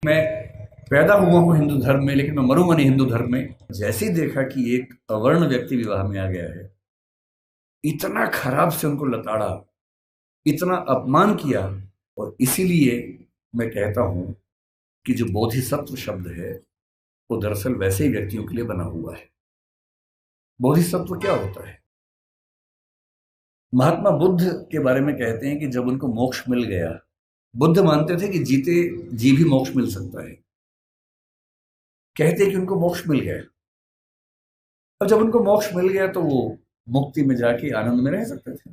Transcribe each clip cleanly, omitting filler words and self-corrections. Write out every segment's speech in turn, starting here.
मैं पैदा हुआ हूँ हिंदू धर्म में, लेकिन मैं मरूंगा नहीं हिंदू धर्म में। जैसे ही देखा कि एक अवर्ण व्यक्ति विवाह में आ गया है, इतना खराब से उनको लताड़ा, इतना अपमान किया। और इसीलिए मैं कहता हूं कि जो बोधिसत्व शब्द है वो दरअसल वैसे ही व्यक्तियों के लिए बना हुआ है। बोधिसत्व क्या होता है? महात्मा बुद्ध के बारे में कहते हैं कि जब उनको मोक्ष मिल गया, बुद्ध मानते थे कि जीते जी भी मोक्ष मिल सकता है। कहते हैं कि उनको मोक्ष मिल गया, और जब उनको मोक्ष मिल गया तो वो मुक्ति में जाके आनंद में रह सकते थे।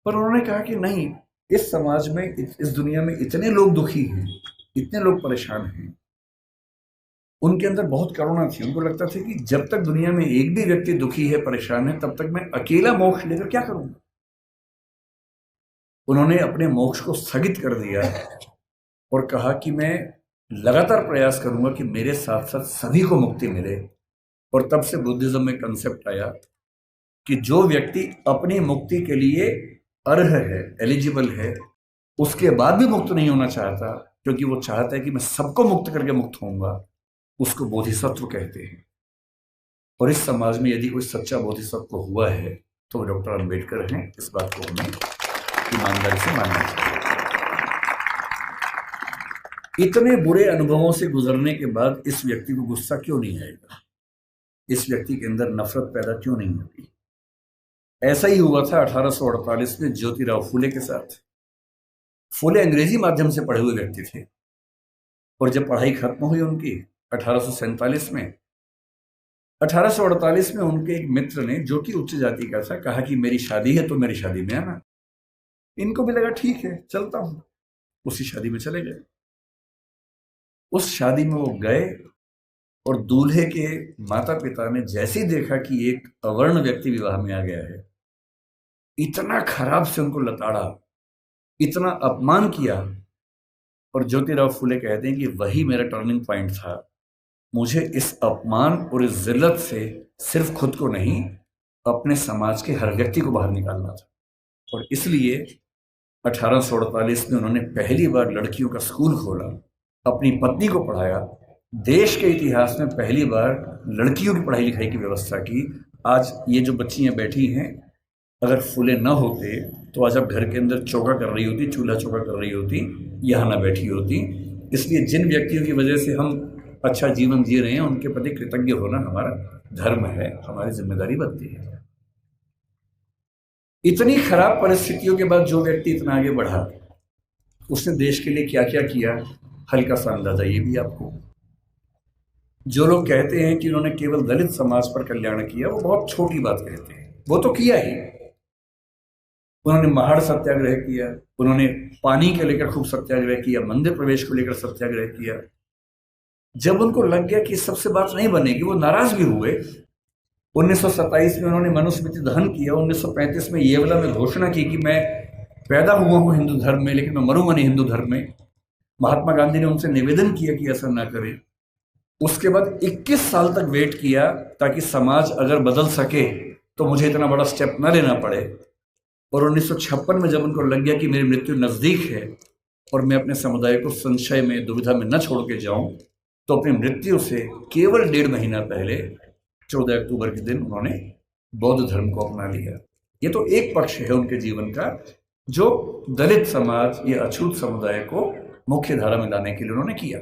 पर उन्होंने कहा कि नहीं, इस समाज में, इस दुनिया में इतने लोग दुखी हैं, इतने लोग परेशान हैं। उनके अंदर बहुत करुणा थी। उनको लगता था कि जब तक दुनिया में एक भी व्यक्ति दुखी है, परेशान है, तब तक मैं अकेला मोक्ष लेकर क्या करूंगा। उन्होंने अपने मोक्ष को स्थगित कर दिया और कहा कि मैं लगातार प्रयास करूंगा कि मेरे साथ साथ सभी को मुक्ति मिले। और तब से बुद्धिज्म में कंसेप्ट आया कि जो व्यक्ति अपनी मुक्ति के लिए अर्ह है, एलिजिबल है, उसके बाद भी मुक्त नहीं होना चाहता, क्योंकि वो चाहता है कि मैं सबको मुक्त करके मुक्त होऊंगा, उसको बोधिसत्व कहते हैं। और इस समाज में यदि कोई सच्चा बोधिसत्व हुआ है तो वो डॉक्टर अंबेडकर हैं। इस बात को हमें ईमानदारी से मानना चाहिए। इतने बुरे अनुभवों से गुजरने के बाद इस व्यक्ति को गुस्सा क्यों नहीं आएगा? इस व्यक्ति के अंदर नफरत पैदा क्यों नहीं होगी? ऐसा ही हुआ था 1848 में ज्योतिराव फूले के साथ। फूले अंग्रेजी माध्यम से पढ़े हुए व्यक्ति थे, और जब पढ़ाई खत्म हुई उनकी 1847 में, 1848 में उनके एक मित्र ने, जो कि उच्च जाति का था, कहा कि मेरी शादी है तो मेरी शादी में आना। इनको भी लगा ठीक है, चलता हूं। उसी शादी में चले गए। उस शादी में वो गए, और दूल्हे के माता पिता ने जैसे ही देखा कि एक अवर्ण व्यक्ति विवाह में आ गया है, इतना खराब से उनको लताड़ा, इतना अपमान किया। और ज्योतिराव फूले कहते हैं कि वही मेरा टर्निंग पॉइंट था। मुझे इस अपमान और इस जिल्लत से सिर्फ खुद को नहीं, अपने समाज के हर व्यक्ति को बाहर निकालना था। और इसलिए 1848 में उन्होंने पहली बार लड़कियों का स्कूल खोला, अपनी पत्नी को पढ़ाया, देश के इतिहास में पहली बार लड़कियों की पढ़ाई लिखाई की व्यवस्था की। आज ये जो बच्चियां बैठी हैं, अगर फूले न होते तो आज आप घर के अंदर चौका कर रही होती, चूल्हा चौका कर रही होती, यहाँ ना बैठी होती। इसलिए जिन व्यक्तियों की वजह से हम अच्छा जीवन जी रहे हैं, उनके प्रति कृतज्ञ होना हमारा धर्म है, हमारी जिम्मेदारी बनती है। इतनी खराब परिस्थितियों के बाद जो व्यक्ति इतना आगे बढ़ा, उसने देश के लिए क्या क्या किया, हल्का सा अंदाजा ये भी आपको। जो लोग कहते हैं कि उन्होंने केवल दलित समाज पर कल्याण किया, वो बहुत छोटी बात कहते हैं। वो तो किया ही। उन्होंने महाड़ सत्याग्रह किया, उन्होंने पानी के लेकर खूब सत्याग्रह किया, मंदिर प्रवेश को लेकर सत्याग्रह किया। जब उनको लग गया कि सबसे बात नहीं बनेगी, वो नाराज भी हुए। 1927 में उन्होंने मनुस्मृति दहन किया। 1935 में येवला में घोषणा की कि मैं पैदा हुआ हूं हिंदू धर्म में, लेकिन मैं मरूंगा नहीं हिंदू धर्म में। महात्मा गांधी ने उनसे निवेदन किया कि ऐसा ना करें। उसके बाद 21 साल तक वेट किया, ताकि समाज अगर बदल सके तो मुझे इतना बड़ा स्टेप ना लेना पड़े। और 1956 में जब उनको लग गया कि मेरी मृत्यु नजदीक है और मैं अपने समुदाय को संशय में, दुविधा में न छोड़ के जाऊं, तो अपनी मृत्यु से केवल 1.5 महीना पहले 14 अक्टूबर के दिन उन्होंने बौद्ध धर्म को अपना लिया। ये तो एक पक्ष है उनके जीवन का, जो दलित समाज या अछूत समुदाय को मुख्य धारा में लाने के लिए उन्होंने किया।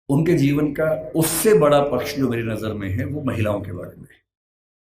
उनके जीवन का उससे बड़ा पक्ष जो मेरी नजर में है, वो महिलाओं के बारे में है।